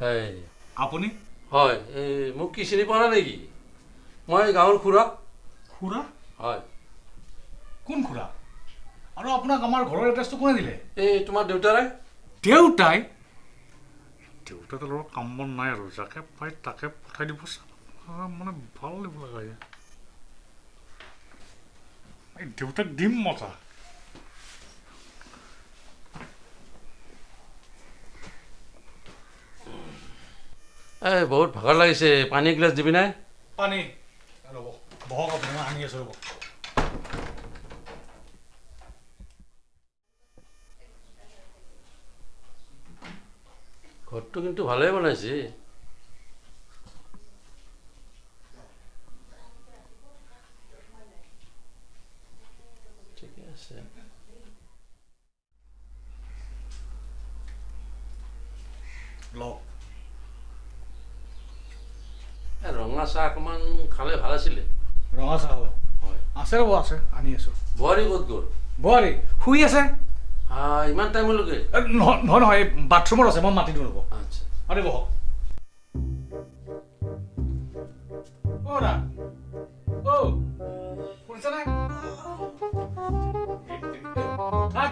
Hey. আপুনি? হয়, মোক কি চিনি পোৱা নেকি? মই গাঁৱৰ খুৰা। খুৰা? হয়। কোন খুৰা? আৰু আপোনাক আমাৰ ঘৰৰ এড্ৰেছটো কোনে দিলে? এই তোমাৰ দেউতাৰে? দেউতাই? দেউতাই অলপ কাম বন নাই আৰু যাকে পাই তাকে পঠাই দিব মানে ভাল দিব লগা এই দেউতাক দিম মতা। বহুত ভাগৰ লাগিছে, পানী এগিলাচ দিবি নাই? পানী ৰ'ব, বহক আপুনি, মই আনি আছোঁ ৰ'ব। ঘৰটো কিন্তু ভালেই বনাইছে। ঠিকে আছে। ৰঙা চাহ অকণমান খালে ভাল আছিলে। ৰঙা চাহ হ'ব? হয়। আছে ৰ'ব, আছে, আনি আছোঁ। বোৱাৰী ক'ত গ'ল? বোৱাৰী শুই আছে। ইমান টাইমলৈকে? নহয় নহয়, এই বাথৰুমত আছে, মই মাতি দিওঁ ৰ'ব। আচ্ছা। আৰে বহক। শুনিছা নাই?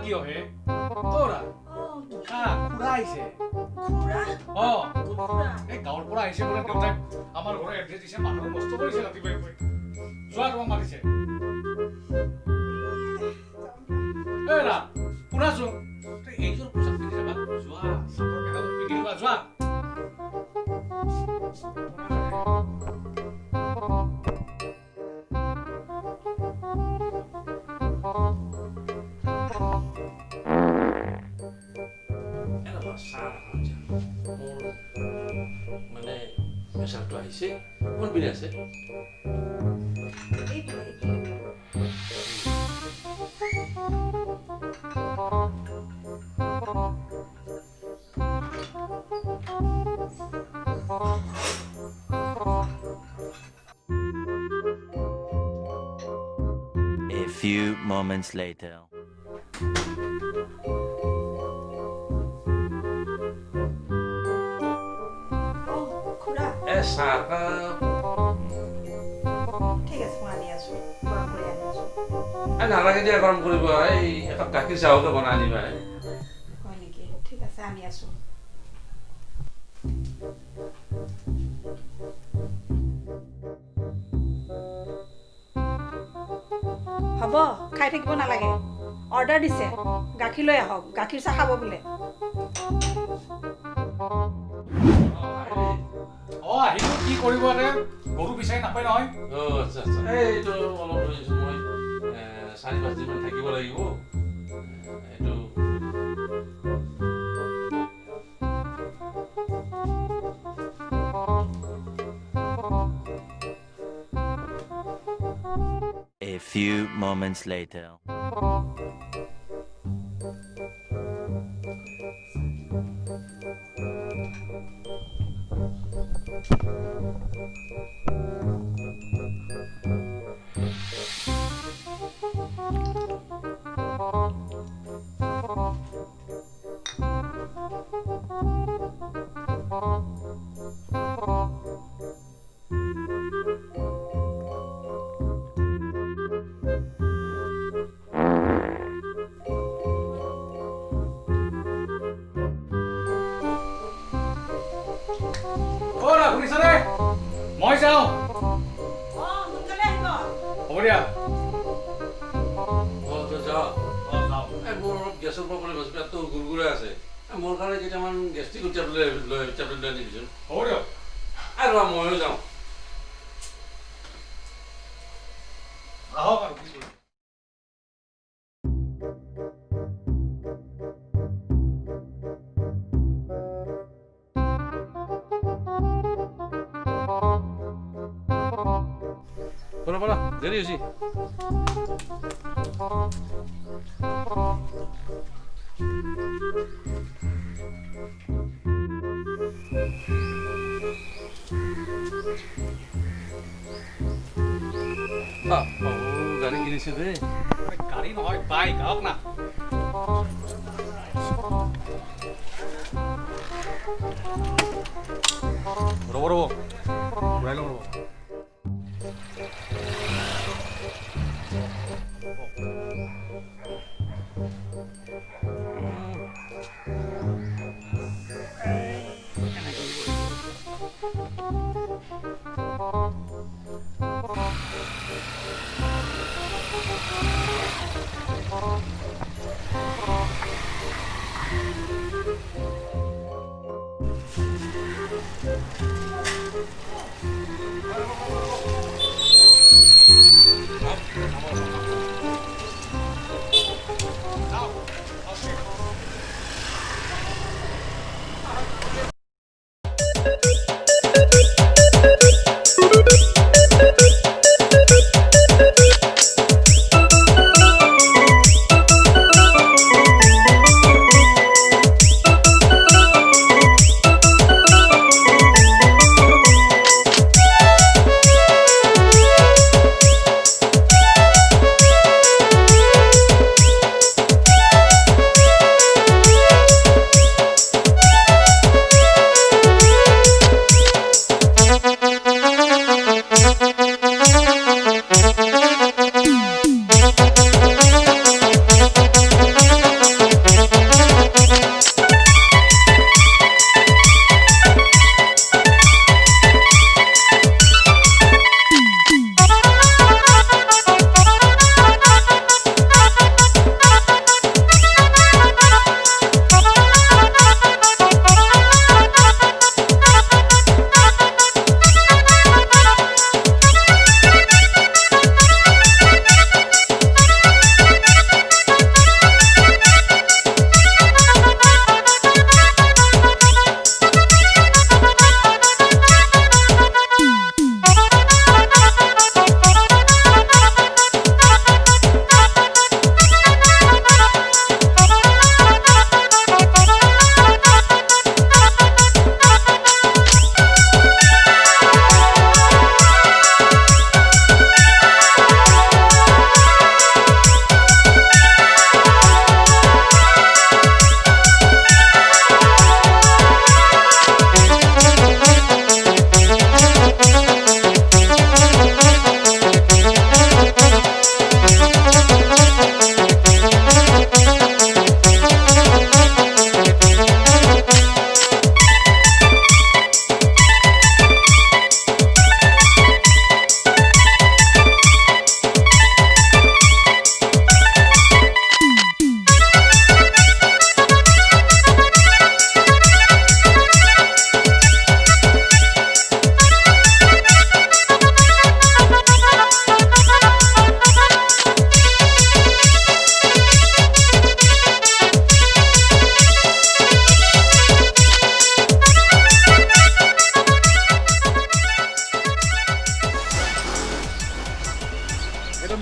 কিয় হে? খুৰা আহিছে। এই গাঁৱৰ পৰা আহিছে বোলে, দেউতাই আমাৰ ঘৰৰ এড্ৰেছ দিছে, মানুহ নষ্ট কৰিছে ৰাতিপুৱাই পুৱাই। যোৱা তোমাক মাতিছে। শুনাচোন, এইযোৰ পোচাক পিন্ধি যাবা, যোৱা চাদৰ মেখেলাযোৰ পিন্ধি লোৱা, যোৱা। মানে প্ৰেচাৰটো আহিছে, কোন পিনে আছে? A few moments later. নালাগে দিয়া গৰম কৰিব, এই একাপ গাখীৰ চাহকে বনাই দিবা। হয় নেকি? ঠিক আছে, আনি আছো। হ'ব, খাই থাকিব নালাগে। অৰ্ডাৰ দিছে, গাখীৰ লৈ আহক, গাখীৰ চাহ খাব বোলে। আহিলো, কি কৰিব গৰু বিচাৰি নাপায় নহয়। আচ্ছা আচ্ছা, এইটো অলপ মই 4-5 দিনমান থাকিব লাগিব। এইটো A few moments later. শুনিছানে? মই যাওঁ। সোনকালে আহিব। হ'ব দিয়া। মোৰ অলপ গেছৰ প্ৰব্লেম আছে, পেটটো গুৰগুৰাই আছে। মোৰ কাৰণে কেইটামান গেষ্ট্ৰিক টেবলেট লৈ আনিবিচোন। হ'ব দিয়ক। আৰু ময়ো যাওঁ। আহক আৰু কি কৰিম। বলা দেৰি হৈছে। গাড়ী কিনিছে দেই। গাড়ী নহয়, বাইক, আহক না। ৰ'ব ৰ'ব ঘূৰাই লওঁ ৰ'ব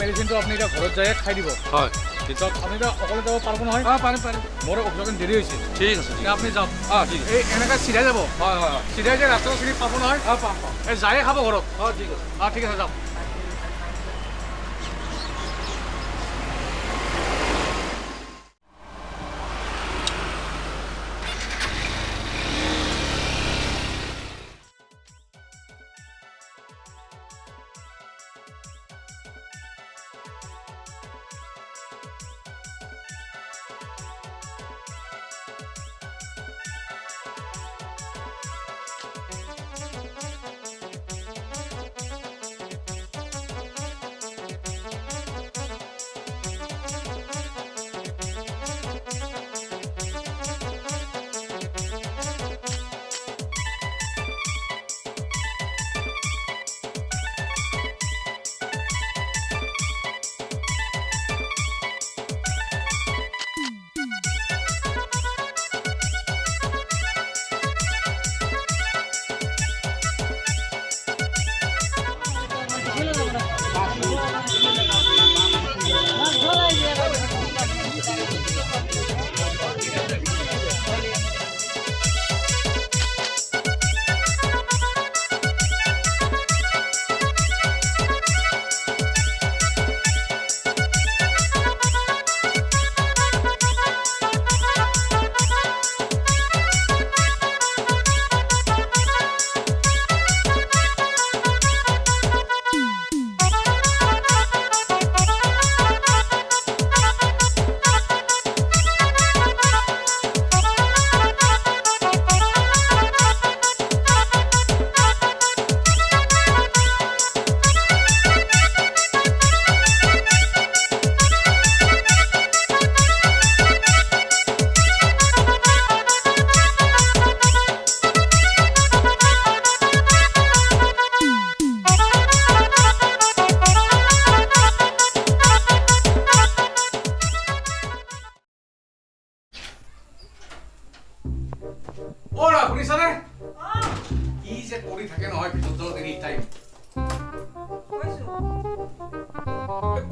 মেডিচিনটো আপুনি এতিয়া ঘৰত যায় খাই দিব হয় পিছত আপুনি এতিয়া অকলে যাব পাৰিব নহয় পাৰিম মোৰ অকণমান দেৰি হৈছে ঠিক আছে আপুনি যাওক ঠিক আছে এই এনেকৈ চিধাই যাব হয় হয় চিধাই যায় ৰাস্তাটো চিনি পাব নহয় পাম এই যায়ে খাব ঘৰত ঠিক আছে ঠিক আছে যাওক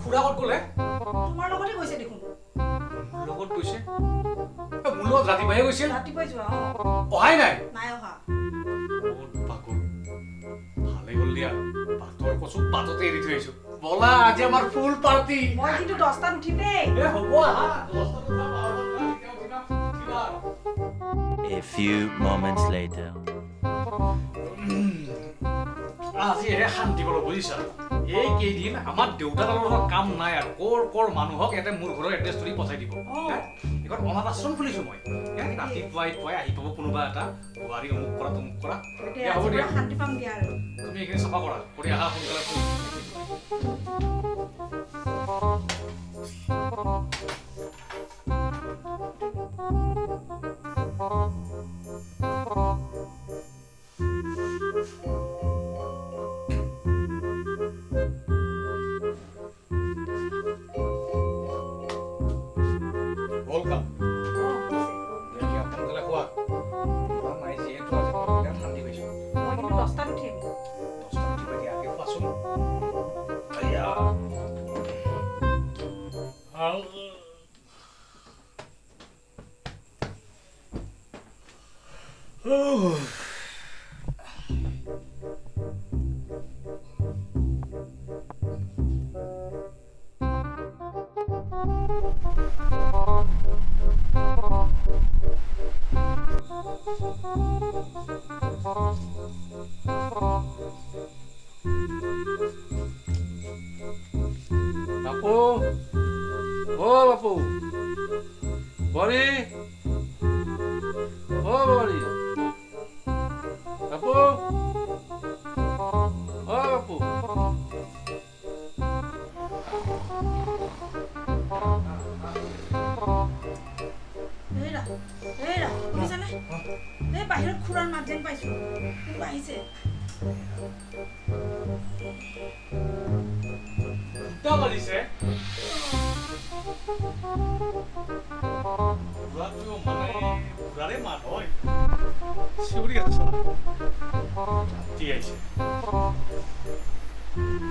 খুৰা ক'ত গ'লে তোমাৰ লগতে গৈছে দেখোন মোৰ লগত গৈছে মোৰ লগত ৰাতিপুৱাহে গৈছিল ৰাতিপুৱাই যোৱা অহাই নাই নাই অহা পাগল ভালে হ'ল দিয়া পাতৰ কচু পাততে এৰি থৈ আহিছো বলা আজি আমাৰ ফুল পাৰ্টি মই কিন্তু 10টাত উঠিম দেই হ'ব আহা 10টাত উঠাম আৰু উঠিবা A few moments later. আজি শান্তি পালো বুজিছা এই কেইদিন আমাৰ দেউতাৰ লগত কাম নাই আৰু কৰ মানুহক ইয়াতে মোৰ ঘৰৰ এড্ৰেছ ধৰি পঠাই দিব এখন অনাথ আশ্ৰম খুলিছো মই ৰাতিপুৱাই আহি পাব কোনোবা এটা বোৱাৰী অমুক কৰা তমুক কৰা হ'ব দিয়া শান্তি পাম দিয়া আৰু তুমি এইখিনি চাফা কৰা কৰি আহা সোনকালে Welcome. Welcome. Soনকালে খোৱা মাই যিহেতু আজি বিৰাট শান্তি পাইছো মই কিন্তু 10টাত উঠিম 10টাত উঠিবা দিয়া আগে খোৱাচোন বাপু বাপু বৰি বৰি বাপু বাপু শুনিছানে এই বাহিৰত খুৰাৰ মাত যেন পাইছো কোনোবা আহিছে দুটা বাজিছে বুঢ়াটো মানে বুঢ়াৰে মাত হয় চিঞৰি আছে ৰাতি আহিছে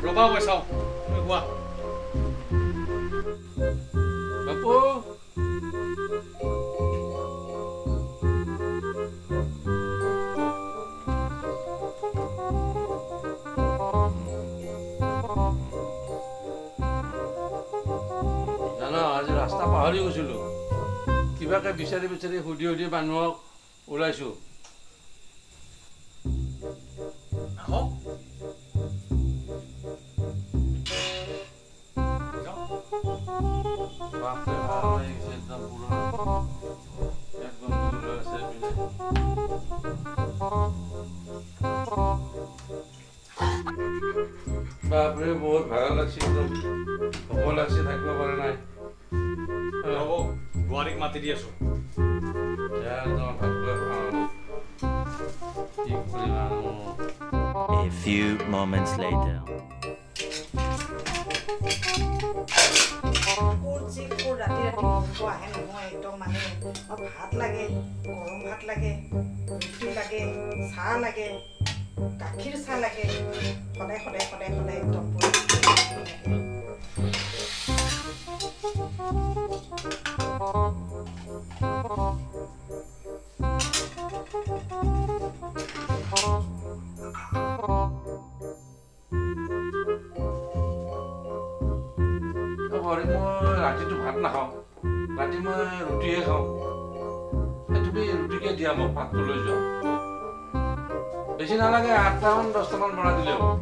ৰবা মই চাওঁ তুমি কোৱা বাপু আজি ৰাস্তা পাহৰি গৈছিলো কিবাকে বিচাৰি সুধি মানুহক ওলাইছো বাপৰে ভাল লাগিছে একদম পুৰা একদম দূৰ আছে বাপৰে বহুত ভাল লাগছে একদম হ'ব লাগছে থাকিব পৰা নাই বোৱাৰীক মাতি দি আছো A few moments later. ৰাতি আহে নহয় একদম মানে ভাত লাগে গৰম ভাত লাগে ৰুটি লাগে চাহ লাগে গাখীৰ চাহ লাগে সদায় একদম মই ৰাতিটো ভাত নাখাওঁ ৰাতি মই ৰুটিহে খাওঁ তুমি ৰুটিকে দিয়া মোক ভাতটো লৈ যোৱা বেছি নালাগে 8টামান 10টামান বনাই দিলে হ'ব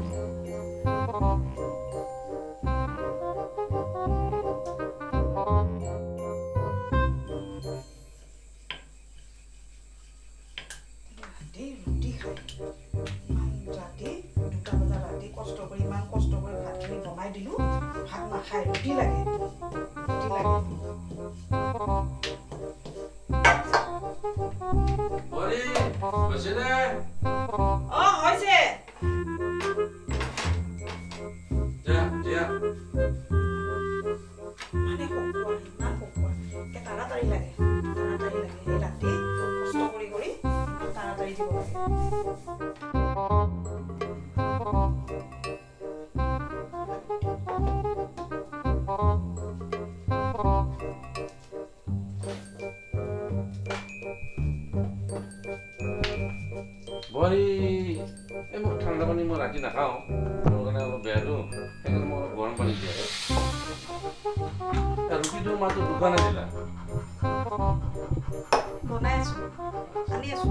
খাই ৰুটি লাগে বৰি হৈছে নে হৈছে দিয়া মানে ইমান তাড়াতাড়ি লাগে এই ৰাতি কষ্ট কৰি তাড়াতাড়ি দিব লাগে বোৱাৰী এই মোক ঠাণ্ডা পানী মই ৰাতি নাখাওঁ মোৰ কাৰণে অলপ বেয়াটো সেইকাৰণে মই অলপ গৰম পানী দিয়ে ৰুটিটো মাত্ৰ দোকান আছিলা বনাই আছো আনি আছো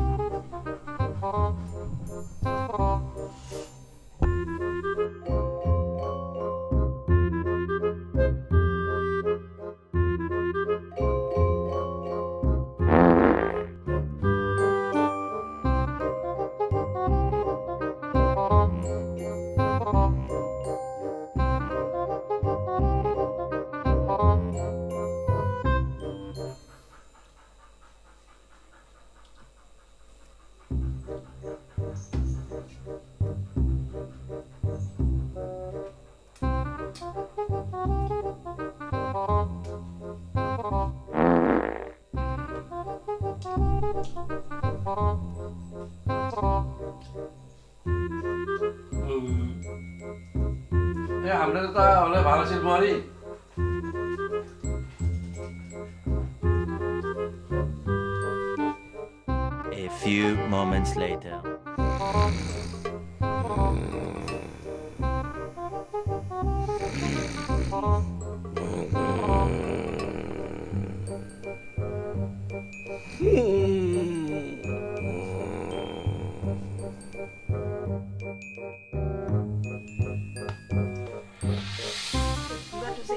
আমলেট এটা হ'লে ভাল আছিল বোৱাৰী A few moments later.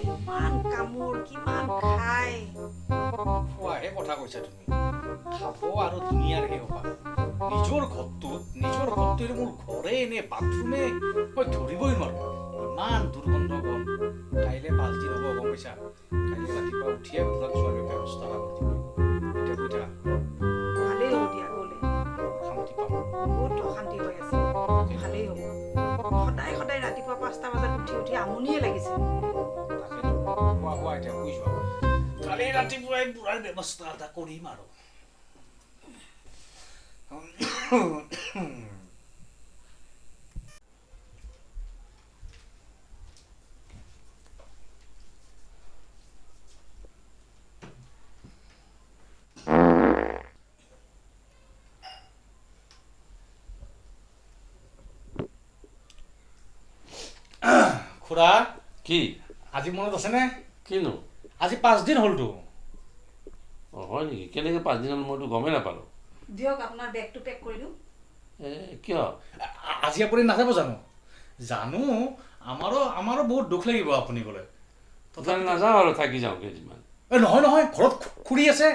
ইমান কামোৰ কিমান খাই খোৱাহে কথা কৈছা তুমি খাব আৰু ধুনীয়াকৈ হ'বা নিজৰ ঘৰটোত মোৰ ঘৰে নে বাথৰুমে মই ধৰিবই নোৱাৰো ইমান দুৰ্গন্ধ গম কাইলৈ 5 দিন হ'ব গম পাইছা কাইলৈ ৰাতিপুৱা উঠিয়ে পূৰণ চোৱাৰ ব্যৱস্থা কৰি দিম এতিয়া কৈ থাকা ভালেই হ'ব দিয়া গ'লে শান্তি পাম বহুত অশান্তি হৈ আছে ভালেই হ'ব সদায় সদায় ৰাতিপুৱা 5টা বজাত উঠি আমনিয়ে লাগিছে খোৱা এতিয়া শুই যোৱা কালি ৰাতিপুৱাই বুঢ়াৰ ব্যৱস্থা এটা কৰিম আৰু খুৰা কি আজি মনত আছেনে কিনো আজি 5 দিন হ'লতো হয় নেকি কেনেকৈ 5 দিন হ'ল মইতো গমেই নাপালোঁ দিয়ক আপোনাৰ বেগটো পেক কৰি দিওঁ কিয় আজি আপুনি নাযাব জানো আমাৰো বহুত দুখ লাগিব আপুনি গ'লে তথাপি নাযাওঁ আৰু থাকি যাওঁ কেইদিনমান নহয় ঘৰত খুৰী আছে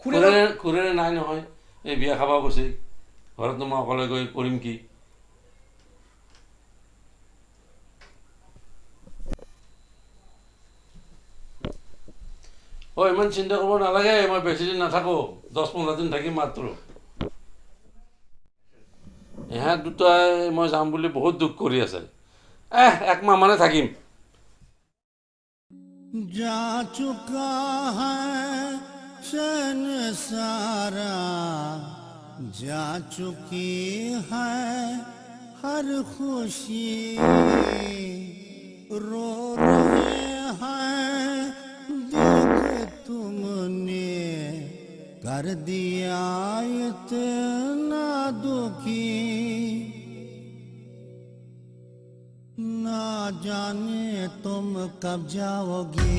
খুৰীৰে নাই নহয় এই বিয়া খাব গৈছে ঘৰতনো মই অকলে গৈ কৰিম কি ইমান চিন্তা কৰিব নালাগে মই বেছি দিন নাথাকোঁ 10-15 দিন থাকিম মাত্ৰ ইহঁত দুটাই মই যাম বুলি বহুত দুখ কৰি আছে 1 মাহ মানে থাকিম जा चुका है शन सारा जा चुकी है हर खुशी रो रहे हैं देख तुमने कर दिया इतना दुखी ना जाने तुम कब जाओगे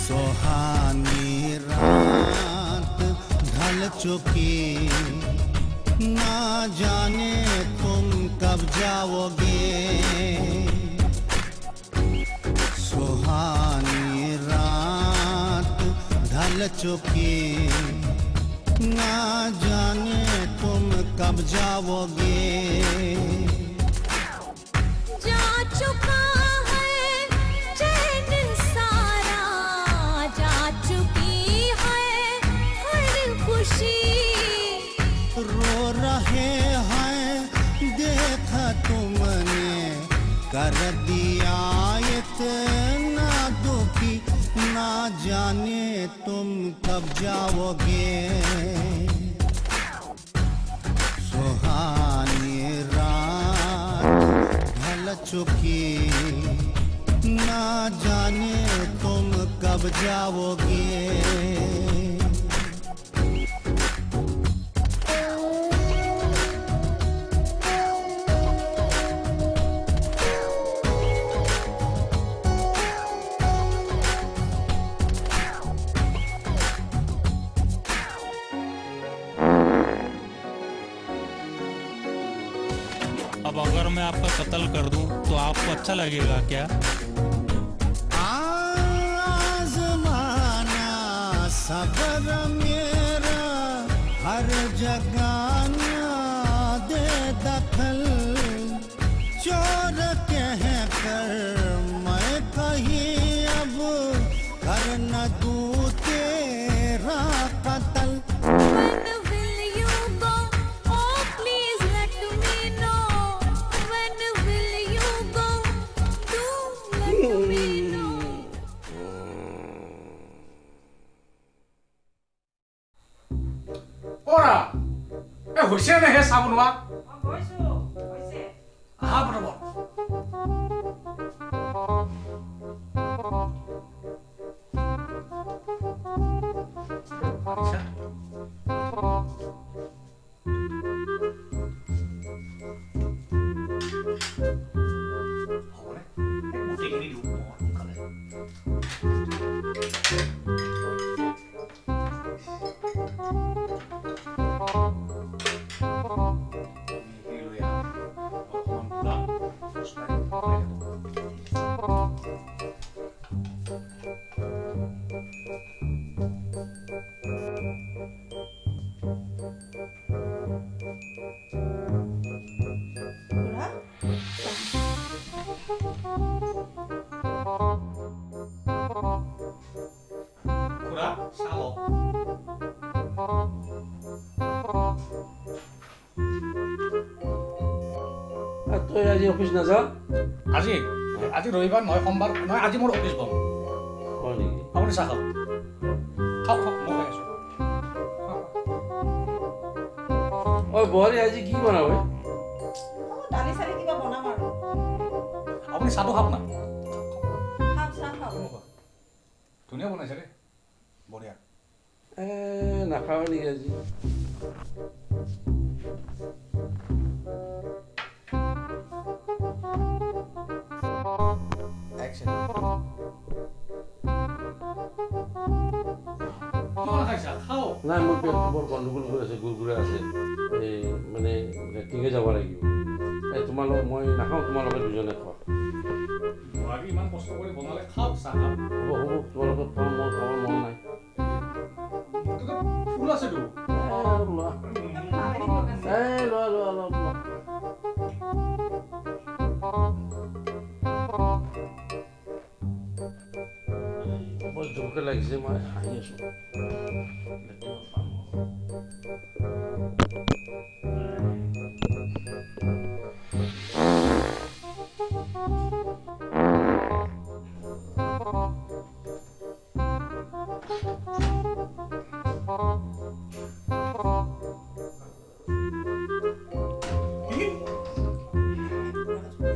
सुहानी रात ढल चुकी ना जाने तुम कब जाओगे सुहानी ढल चुकी ना जाने तुम कब जाओगे जा चुका है चैन सारा जा चुकी है हर खुशी रो रहे हैं देखा तुमने कर दिया इतना दुखी ना जाने तुम कब जाओगे सुहानी रात ढल चुकी ना जाने तुम कब जाओगे अब अगर मैं आपका कत्ल कर दूं तो आपको अच्छा लगेगा क्या? आज़माना सबर मेरा हर जगह ना दे दखल चोर कह कर मैं कहीं अब कर न दूं तेरा कत्ल When will you go? Oh, please let me know. When will you go? Do let me know. ওরা এ হৈছে নে হে চাবনোৱা হৈছে আহা বৰব খুৰা খুৰা চাব তই আজি অফিচ নাযাৱ আজি আজি ৰবিবাৰ নহয় সোমবাৰ নহয় আজি মোৰ অফিচ বন্ধ হয় নেকি আপুনি চাহ খাওক খাওক খাওক মই খাই আছোঁ ঐ বোৱাৰী আজি কি বনাব দালি চালি কিবা বনাম আৰু আপুনি চাহটো খাওক না খাম চাহ খাওঁ ধুনীয়া বনাইছে দেই বঢ়িয়া নাখাওঁ নেকি আজি নাই মোৰ পেটটো বৰ গণ্ডগোল হৈ আছে গুৰগুৰা আছে এই মানে লেট্ৰিনে যাব লাগিব এই তোমালোক মই নাখাওঁ তোমালোকে দুজনে খোৱা ইমান কষ্ট কৰি বনালে খাওক চাহ খাওক হ'ব হ'ব তোমালোকে খোৱা মই খাবৰ মন নাই ফুল আছেতো লোৱা লোৱা লোৱা লোৱা লোৱা বৰ জোৰকে লাগিছে মই হাঁহি আছোঁ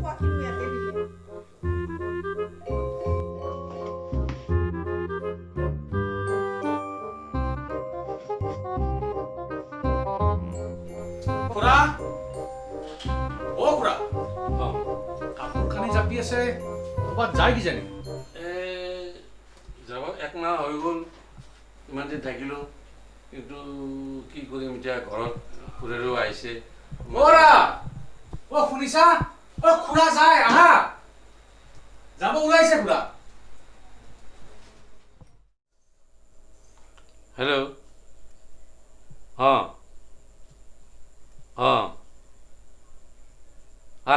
খোৱাখিনি ইয়াতে দিলে খুৰা অ খুৰা কাপোৰ কানি জাপি আছে ক'ৰবাত যায় কিজানি যাব একমাহ হৈ গ'ল ইমান দিন থাকিলোঁ কিন্তু কি কৰিম এতিয়া ঘৰত খুৰীও আহিছে অৰা অ শুনিছা অ খুৰা যায় আহা যাব ওলাইছে খুৰা হেল্ল'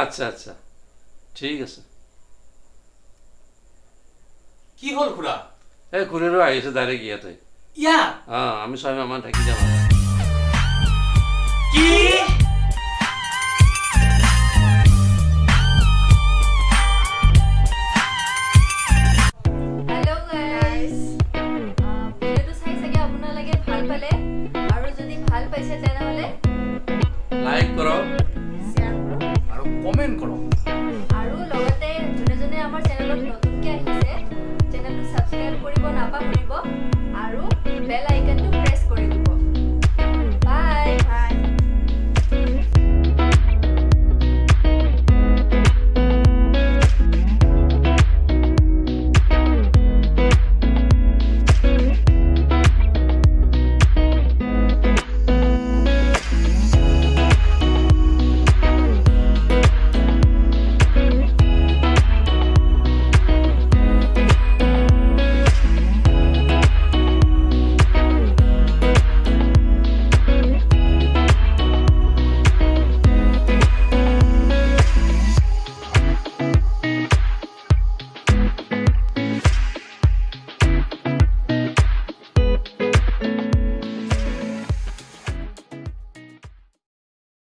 আচ্ছা আচ্ছা ঠিক আছে কি হ'ল খুৰা এই খুৰীও আহিছে ডাইৰেক্ট ইয়াতে ইয়াত আমি 6 মাহমান থাকি যাম কি Hello guys. ভিডিওটো চাই চাগে আপোনালোকে ভাল পালে আৰু যদি ভাল পাইছে তেনেহলে লাইক কৰক শ্বেয়াৰ কৰক আৰু কমেণ্ট কৰক আৰু লগতে যোনে যোনে আমাৰ চেনেলত নতুন